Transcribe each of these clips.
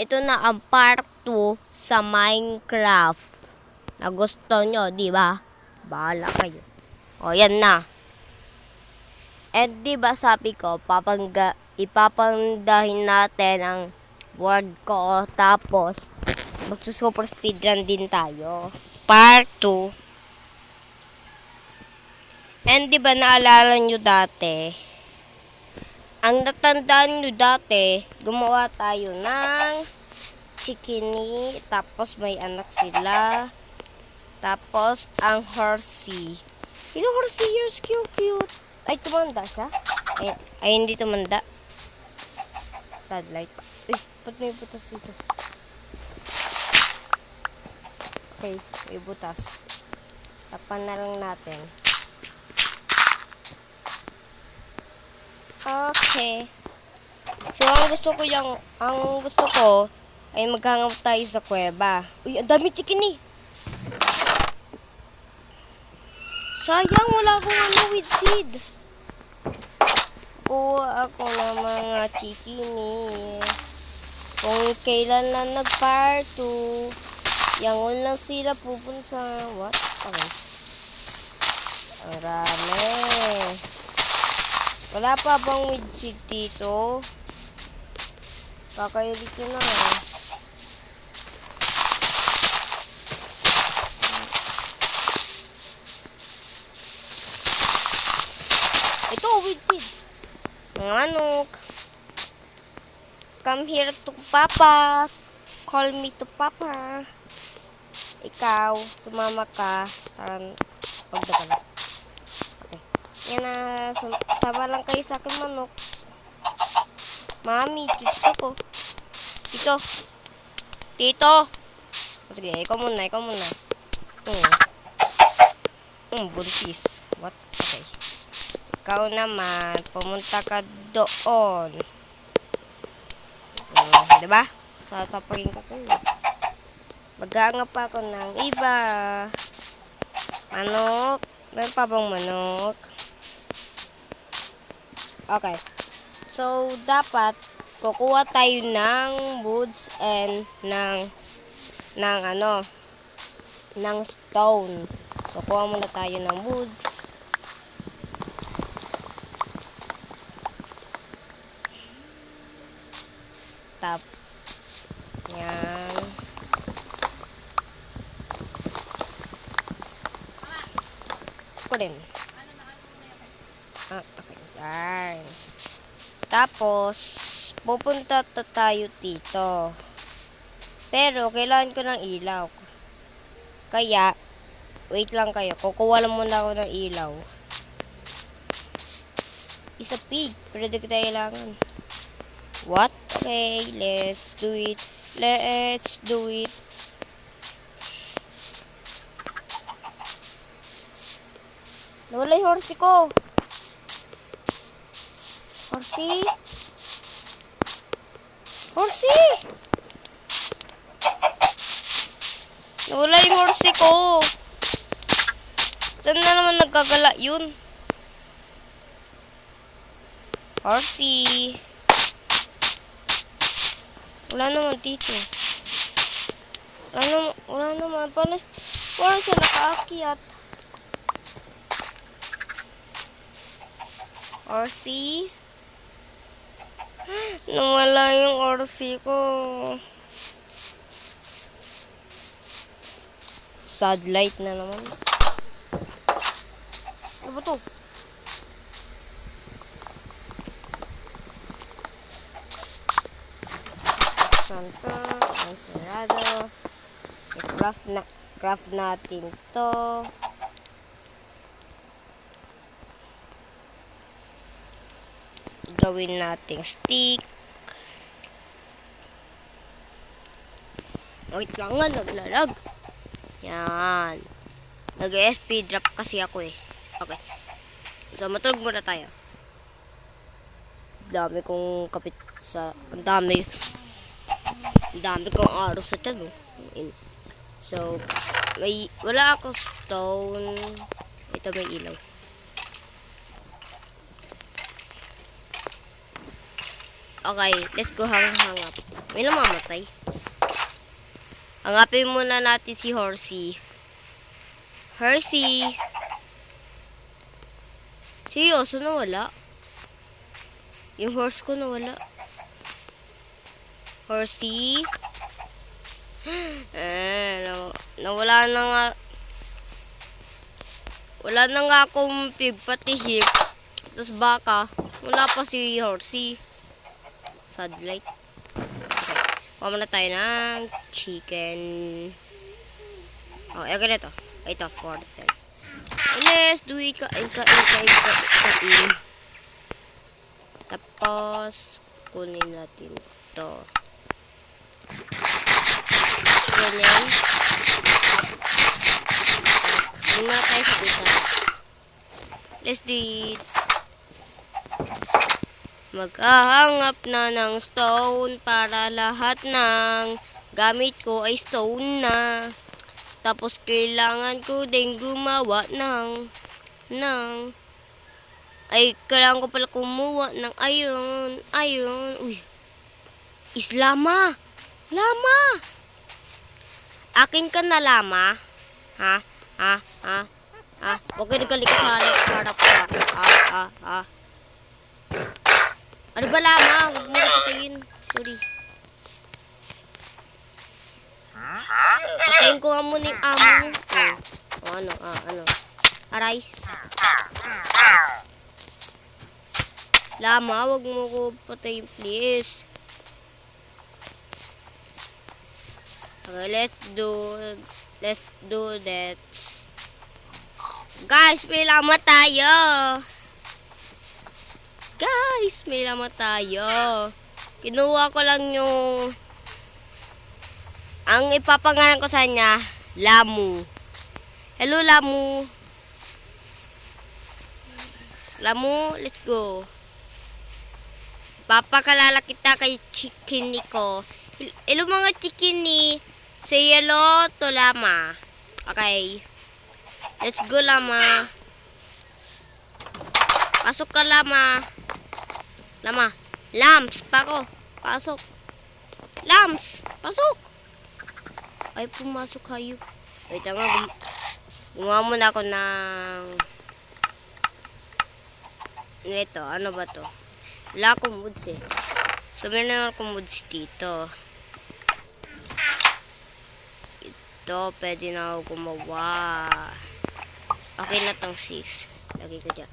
ito na ang part 2 sa Minecraft. Nagusto nyo, di ba? Bahala kayo. O, yan na. And di ba sabi ko, ipapandahin natin ang word ko. Tapos, magsusuper speedrun din tayo. Part 2. And di ba naalala nyo dati? Ang natandaan nyo dati, gumawa tayo ng chikini, tapos may anak sila, tapos ang horsey. Yung horsey, you're so cute. Ay, tumanda siya? Ay, hindi tumanda. Satellite pa. Uy, ba't may butas dito? Okay, may butas. Tapan na lang natin. Okay. So, ang gusto ko ay maghangap tayo sa kuweba. Uy, ang dami chicken eh. Sayang, wala akong with seed. Kuha ako ng mga chicken eh. Kung kailan na nag-part 2, yangon lang sila pupunta sa what? Okay. Ang rami. Wala pa bang with seed dito? Kakailit yun na. Ito, with seed. Mga manok. Come here to Papa. Call me to Papa. Ikaw, sumama ka. Taran, pagda ka na. Yan na, sama lang kayo sa akin manok. Mami, tito ko. Tito. Tito. Sige, ikaw muna. Buntis. What? Okay. Ikaw naman, pumunta ka doon. Diba? Sasapagin ka ko. Mag-aangap pa ako ng iba. Manok. Meron pa bang manok? Okay. So, dapat kukuha tayo ng woods and ng stone. So, kuha muna tayo ng woods. Tap. Yan. Ko din. Okay. Yan. Tapos, pupunta tayo dito. Pero, kailangan ko ng ilaw. Kaya, wait lang kayo. Kukuha lang muna ako ng ilaw. Isa pig. Pero di kita kailangan. What? Okay, let's do it. Nawala yung horsey ko. Horsey! Nawala yung horsey ko. Saan na naman nagkagala yun? Horsey. Wala naman dito. Wala naman. Paano siya nakaakyat? Horsey? Nawala yung horsey ko. Satellite na naman. Ano ba to? Santa, Encerado. I-craft natin to. Gawin nating stick. Wait lang nga, naglalag. Yan. Nag-SP drop kasi ako eh. Okay. So, matulog muna tayo. Dami kong kapit sa... Ang dami kong araw sa tiyan. So, wala akong stone. Ito may ilaw. Okay, let's go hangap. May namamatay. Hangapin muna natin si Horsey. Horsey. Seryoso, nawala. Yung horse ko nawala. Horsey. Nawala na nga. Wala na nga akong pig, pati sheep. Tapos baka. Wala pa si Horsey. Sadlight. Okay. Kuha muna tayo ng chicken. Oh, ganito. Ito, 410. Let's do it. Kain. Tapos, kunin natin ito. Kunin. Muna tayo sa isa. Let's do it. Maghahangap na ng stone para lahat ng gamit ko ay stone na. Tapos kailangan ko din gumawa ng kailangan ko pala kumuha ng iron. Uy. Is lama. Akin ka na lama. Ha? Huwag ka nagkalik sa harap ka. Ano ba lama? Huwag mo napatayin. Sorry. Patayin ko nga muna yung amo. Ano? Aray. Lama, huwag mo ko patayin, please. Okay, let's do that. Guys, may lama tayo. Kinuha ko lang yung ang ipapangalan ko sa kanya, Lamu. Hello, Lamu. Let's go. Papakalala kita kay chicken ko. Hello mga chicken ni. Say hello to Lama. Okay. Let's go, Lama. Pasok ka, Lama. Lams, pasok. Lams, pasok. Ay, pumasok kayo. Wait, gumawa muna ako ng ito, ano ba to? Wala akong moods eh. So, meron na akong moods dito. Ito, pwede na ako gumawa. Okay na tong 6. Lagi ko dyan.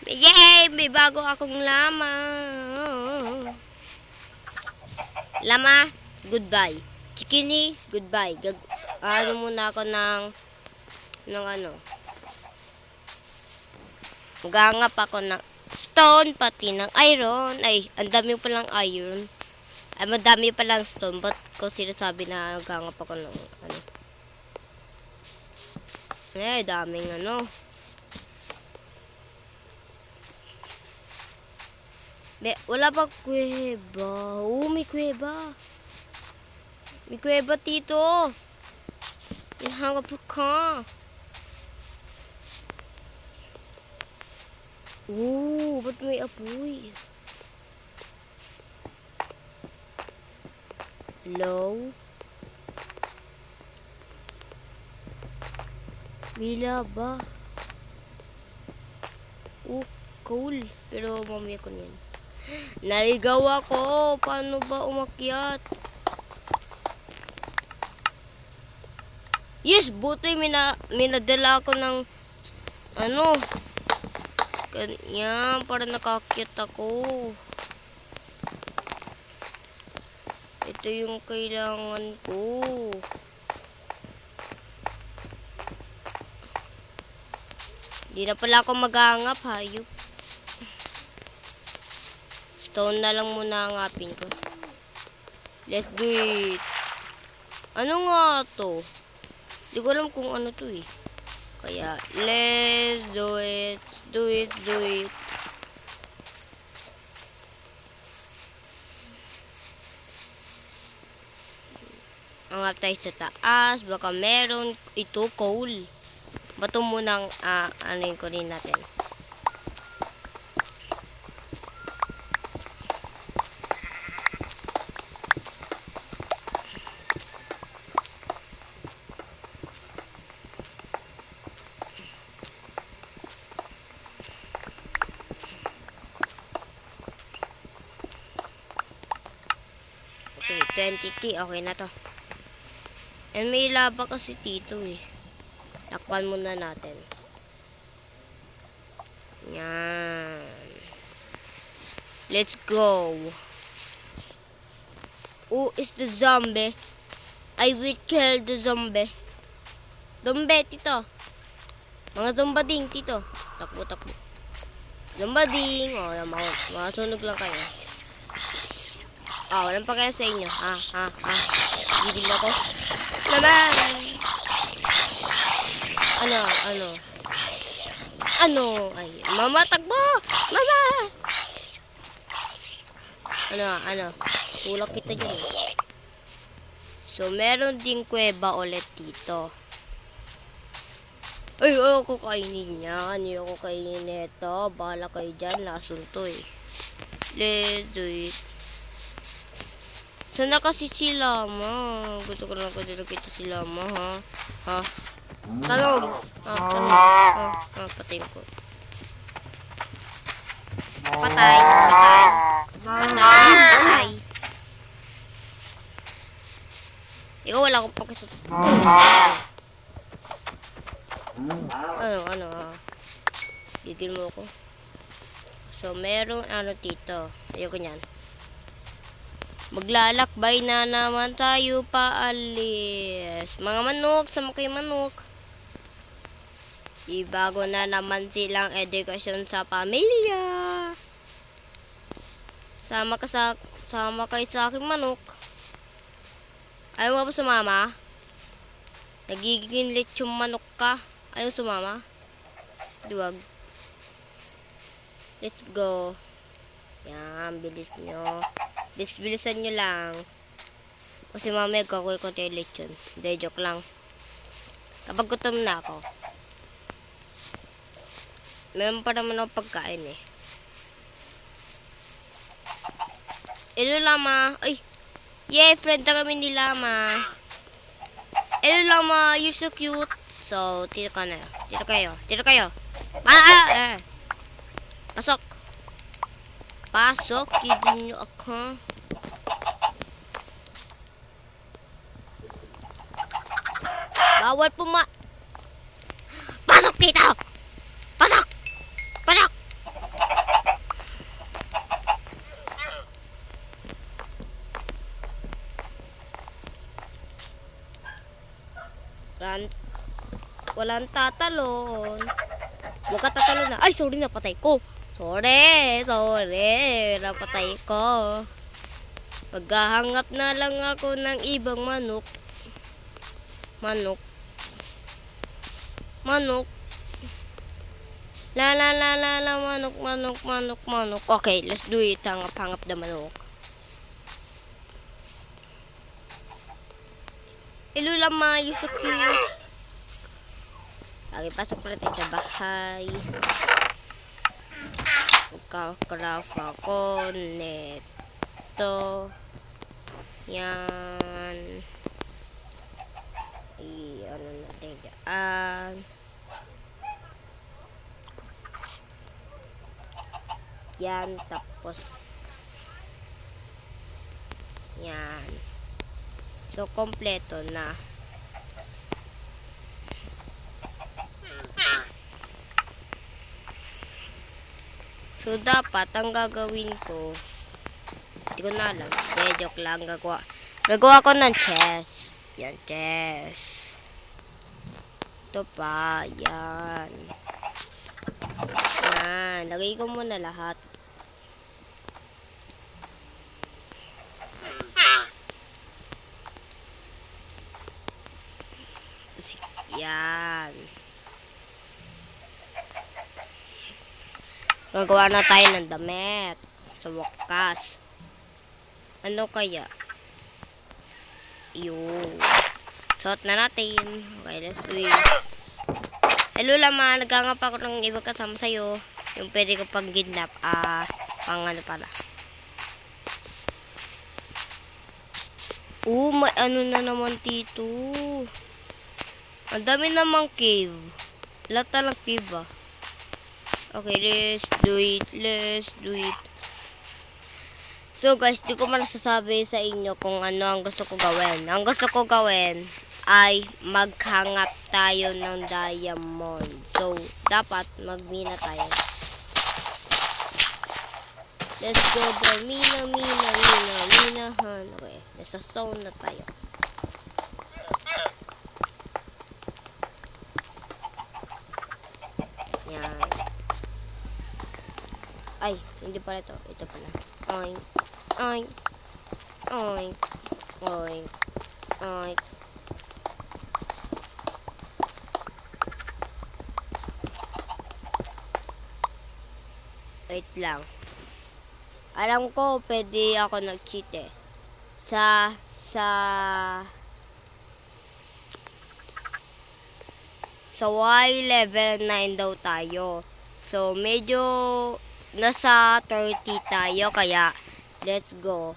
Yay! May bago akong lama. Lama, goodbye. Chikini, goodbye. Muna ako ng Magangap ako ng stone, pati ng iron. Ay, ang dami palang iron. Ay, madami palang stone. Ba't ko sinasabi na magangap ako ng daming wala pa kuweba. May kuweba. May kuweba dito. Hangap ka. Ba't may apoy? Hello? Wala ba? Cool. Pero mamaya ko yan. Naligaw ako. Paano ba umakyat? Yes, buti minadala ako ng ganyan, para nakakyat ako. Ito yung kailangan ko. Hindi na pala ako maghahangap, hayop. Stone na lang muna hangapin ko. Let's do it. Ano nga to? Hindi ko alam kung ano to eh. Kaya, let's do it. Do it. Hangap tayo sa taas. Baka meron ito coal. Bato munang ko rin natin. Okay, 23. Okay na to. And may laba kasi dito eh. Takpan muna natin. Yan. Let's go. Who is the zombie? I will kill the zombie. Zombie, tito. Mga zombading, tito. Takbo, takbo. Zombading. O, mga sunog lang kayo. Walang pagkaya sa inyo. Gigil ako. Naman. Ay, mama, takbo. Mama. Tulak kita dyan. So, meron ding kuweba ulit dito. Ay, ako kainin yan. Ayoko kainin nito. Bahala kayo dyan. Lason to eh. Let's do it. Sana kasi si Lama. Gusto ko lang kasi kita si Lama, ha? Talong. Patayin ko. Patay. Ikaw wala akong pakisot. Gigil mo ako. So, merong dito. Ayoko nyan. Maglalakbay na naman tayo paalis. Mga manok, sama kayo manok. Ibago na naman silang edukasyon sa pamilya. Sama kayo sa aking manok. Ayaw mo ba sumama? Nagiging lechong manok ka. Ayaw sumama? Duwag. Let's go. Yan, bilis nyo. Bilisan nyo lang. Kasi mamaya gagawin ko tayo lechon. Hindi, joke lang. Kapag gutom na ako. Meron pa naman ako pagkain eh. Hello, Lama. Ay! Yay! Friend na kami ni Lama. Hello, Lama. You're so cute. So, tira ka na. Tira kayo. Pasok. Kidin nyo ako. Bawal Pasok dito! Pasok! Walang tatalon. Huwag ka tatalon na. Ay, sorry, napatay ko. Sorry. Napatay ko. Maghahangap na lang ako ng ibang manok. Manok. Manok. Okay, let's do it. Hangap na manok. Hello, Lama. You so cute. Okay, pasok na tayo sa bahay. Magkakraft ako neto. Yan. Ano natin dyan. Yan, tapos yan. So, kompleto na. So, dapat, ang gagawin ko, hindi ko na alam. Joke lang, gagawa ko ng chest. Yan, chest. Ito pa, yan. Yan, lagay ko muna lahat. Yan. Magawa na tayo ng damit. Sa wakas. Ano kaya? Yun. Suot na natin. Okay, let's do it. Hello, Lama. Nagangap ako ng ibang kasama sa'yo. Yung pwede ko pang kidnap. Pang ano pala. May ano na naman dito. Ang dami namang cave. Lahat na lang cave ah. Okay, let's do it. So guys, di ko man nasasabi sa inyo kung ano ang gusto ko gawin. Ang gusto ko gawin ay maghangap tayo ng diamond. So, dapat magmina tayo. Let's go there. Minahan. Okay, nasa stone na tayo. Yan. Ay, hindi pala ito. Ito pala. Oink. Oink. Oink. Oink. Oink. Wait lang. Alam ko, pwede ako nag-cheat eh. Sa Y level 9 daw tayo. So, medyo nasa 30 tayo, kaya let's go.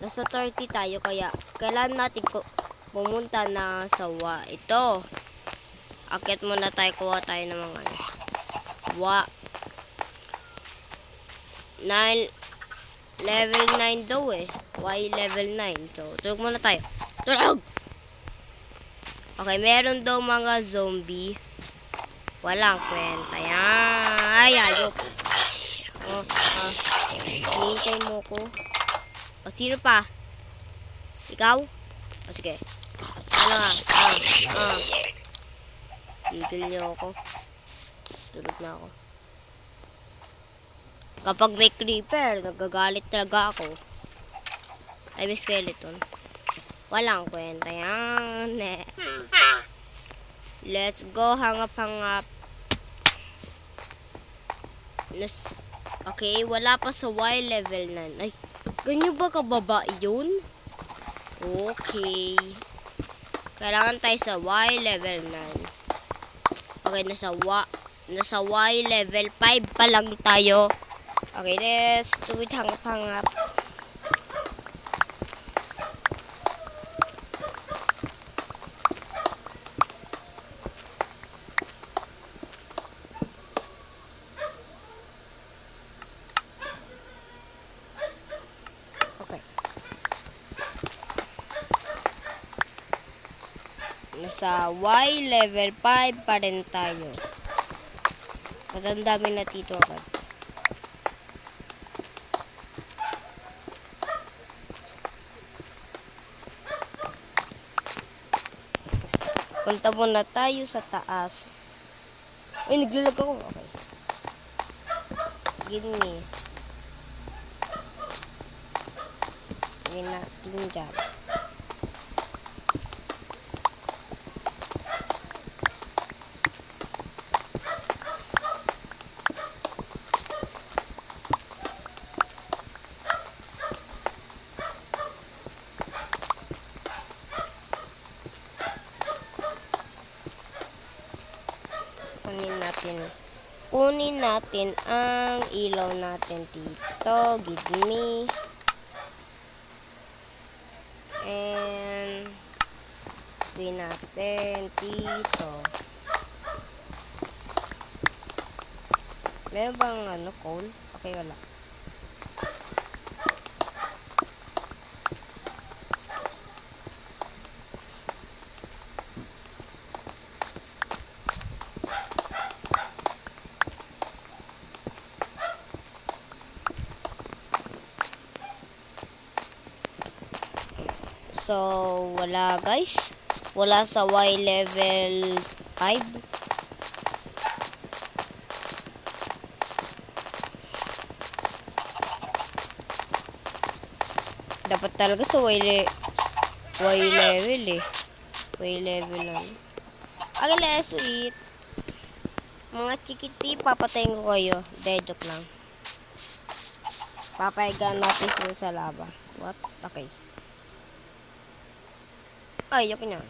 Nasa 30 tayo, kaya kailangan natin pumunta na sa ito. Akit muna tayo, kuha tayo ng mga 9 level 9 daw eh. Y level 9. So, tulog muna tayo. Tulog! Okay, meron daw mga zombie. Walang kwenta yan. Ay, ayok. Hintay mo ko. O, sino pa? Ikaw? O, sige. Ano nga? Tigil niyo ako. Tulog na ako. Kapag may creeper, nagagalit talaga ako. Ay, may skeleton. Walang kwenta yan. Let's go, hangap. Okay, wala pa sa Y level 9. Ay, ganyan ba kababa yun? Okay. Kailangan tayo sa Y level 9. Okay, nasa Y level 5 pa lang tayo. Okay, let's do it, hangap. Okay. Nasa Y level 5 pa rin tayo. Matandami na dito agad. Punta muna tayo sa taas. Ay, naglalag ako. Okay. Gini. Gini natin dyan. Kunin natin ang ilaw natin dito. Give me. And kunin natin dito. Meron bang coal? Okay, wala. So, wala guys. Wala sa Y level 5. Dapat talaga sa Y level eh. Y level lang. Okay, let's eat. Mga chikiti, papatayin ko kayo. Dedok lang. Papayagan natin sila sa lava. What? Okay. Ay, yun na.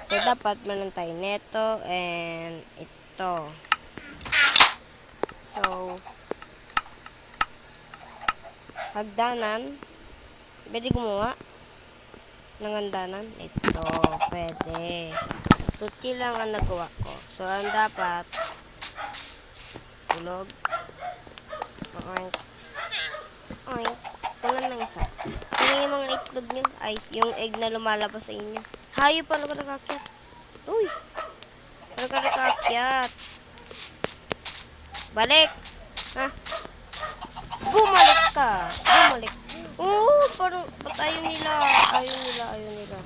So, dapat meron tayo neto and ito. So, hagdanan. Pwede gumawa ng hagdanan. Ito, pwede. Tuti lang ang nagawa ko. So, ang dapat tulog. Oink. Oink. Kulang ng isa. Tingnan yung mga itlog nyo. Ay, yung egg na lumalabas sa inyo. Hayop, paano ka nakakyat? Uy! Paano ka nakakyat? Balik! Ha? Bumalik ka! Bumalik. Parang ayaw nila. Ayaw nila.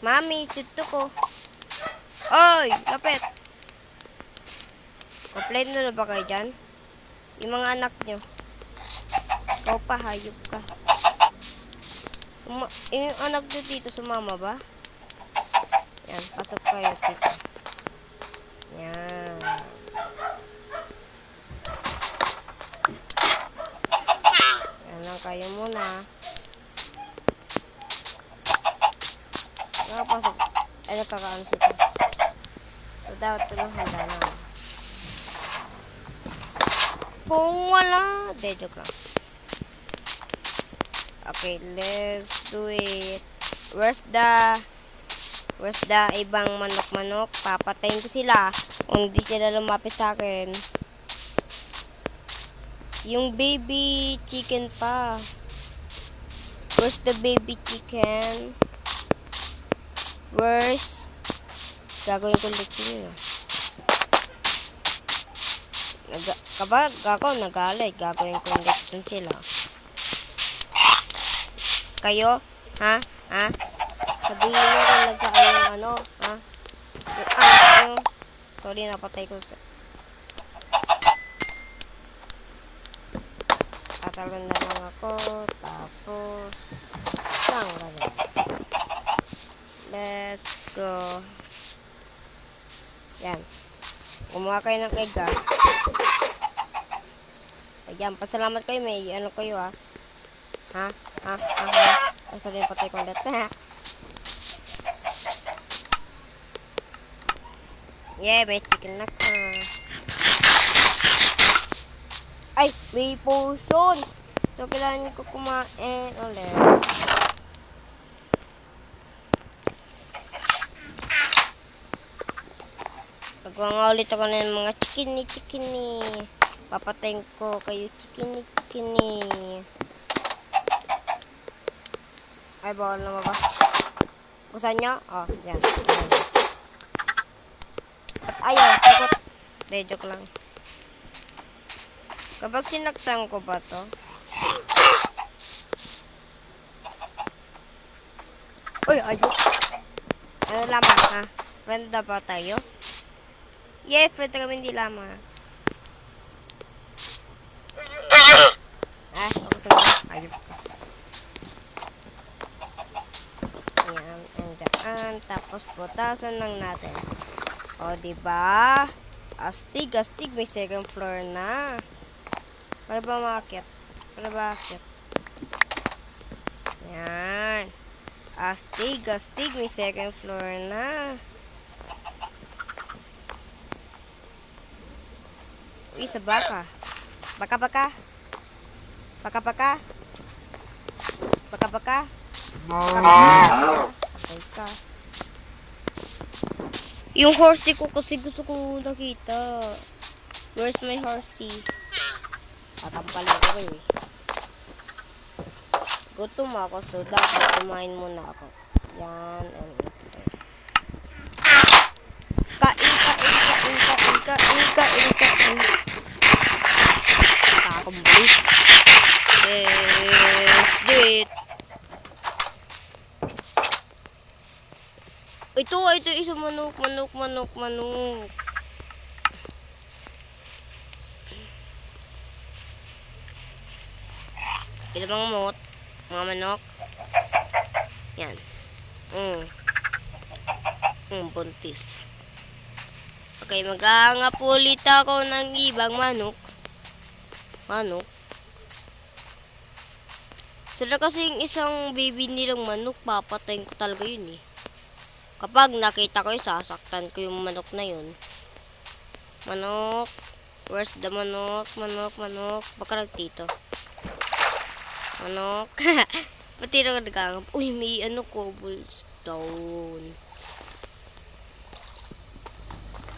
Mami, tuto ko. Oy! Lapit! Complain na ba kayo dyan? Yung mga anak nyo. Ikaw pa, hayop ka. Yung anak nyo dito sumama ba? Yan, pasok kayo dito. Yan. Yan lang kayo muna. Nakapasok. Ay, nagkakaano sito. So, dapat ito lang handa na. Kung wala, joke lang. Okay, let's do it. Where's the ibang manok-manok? Papatayin ko sila. Kung di sila lumapit sa akin. Yung baby chicken pa. Where's the baby chicken? Where's? Gagawin ko ulit yun. Kapag ako nagalit, gagawin ko ulit yun sila. Kayo? Ha? Sabihin nyo kung nagsaan yung ano? Ha? Yung anak nyo. Sorry, napatay ko. Tatalan na lang ako. Tapos, tanggalin. Let's go. Yan. Gumawa kayo ng egg, ha? Ayan, pasalamat kayo. May ano kayo, ha? Ha? Ay, sorry, patay ko ulit. Yeah, may chicken na ka. Ay, may potion. So, kailangan ko kumain ulit. Nagawa ulit ako ng mga chikini. Papatayin ko kayo chikini. Ay, bawal na ba? Gusto nyo? Oh, yan. At ayaw, sagot. Hindi, joke lang. Kapag sinaktan ko ba to? Uy, ayok. Ano lamang, ha? Friend na ba tayo? Yeah, friend na kami, hindi lamang. Ako sa ayok ka. Ayan, andyan. Tapos, butasan lang natin. O, diba? Astig. May second floor na. Para ba makakit? Ayan. Astig. May second floor na. Uy, sa baka. Baka. Patay ka. Yung horsey ko kasi gusto ko nakita. Where's my horsey? Tatampalin ko rin eh. Gutom ako, so dapat kumain muna ako. Yan, and ito. Kain. Kakumblis. Yes, Ito isang manok. Ilang mga manok. Yan. Buntis. Okay, mag-aangap ulit ako ng ibang manok. Sila kasing isang baby nilang manok, papatayin ko talaga yun eh. Kapag nakita ko yun, sasaktan ko yung manok na yun. Manok. Where's the manok? Baka nagtito. Manok. Pati na ka nagangap. Uy, may cobblestone.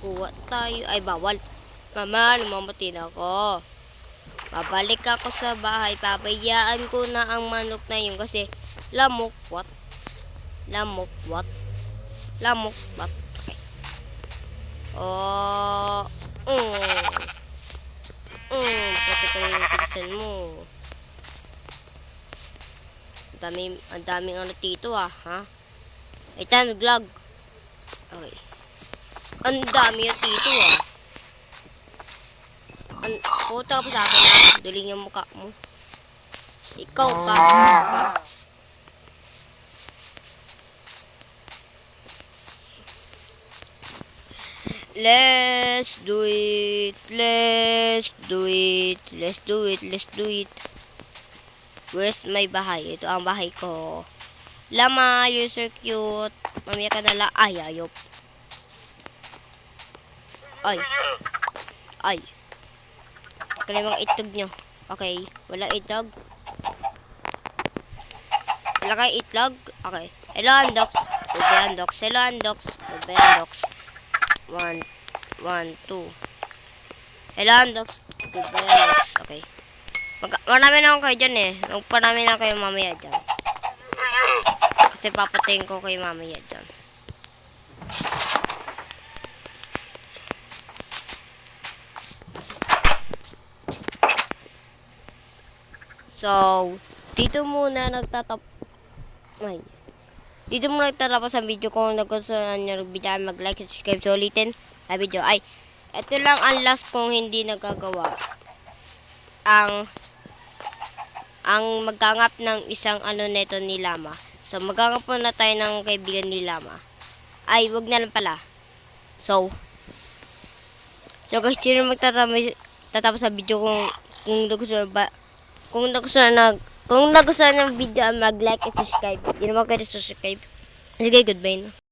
kuha tayo. Ay, bawal. Mama, lumamatin ako. Babalik ako sa bahay. Pabayaan ko na ang manok na yun kasi lamok, what? Lamok, what? Lamok, what? Okay. Oh, bakit yung pinsan mo? Ang daming ano dito ha? Ito, naglag. Okay. Ang dami yung dito Puta ka pa sa akin duling yung mukha mo. Ikaw pa. Let's do it. Let's do it. Let's do it. Let's do it. Where's my bahay? Ito ang bahay ko. Lama, you're so cute. Mamaya ka na lang. Ay, ayop. Ay. Ay. Kaya mga itlog nyo. Okay. Wala itlog. Wala kayo itlog? Okay. Hello, Andox. Goodbye, Andox. Hello, Andox. Goodbye, Andox. 1, 2. Hello, Andox. Goodbye, Andox. Okay. Marami na ako kayo dyan Magparami na kayo mamaya dyan. Kasi papatayin ko kayo mamaya dyan. So, dito muna nagtatapos ang video. Kung nagustuhan nyo ng video, mag-like, subscribe. So, ulitin ang video. Ay, ito lang ang last kong hindi nagagawa. Ang magangap ng isang ano neto ni Lama. So, magangap na tayo ng kaibigan ni Lama. Ay, wag na lang pala. So guys, sino magtatapos sa video kung nagustuhan ng video, mag-like at subscribe. Hindi naman kayo subscribe. Sige, goodbye na.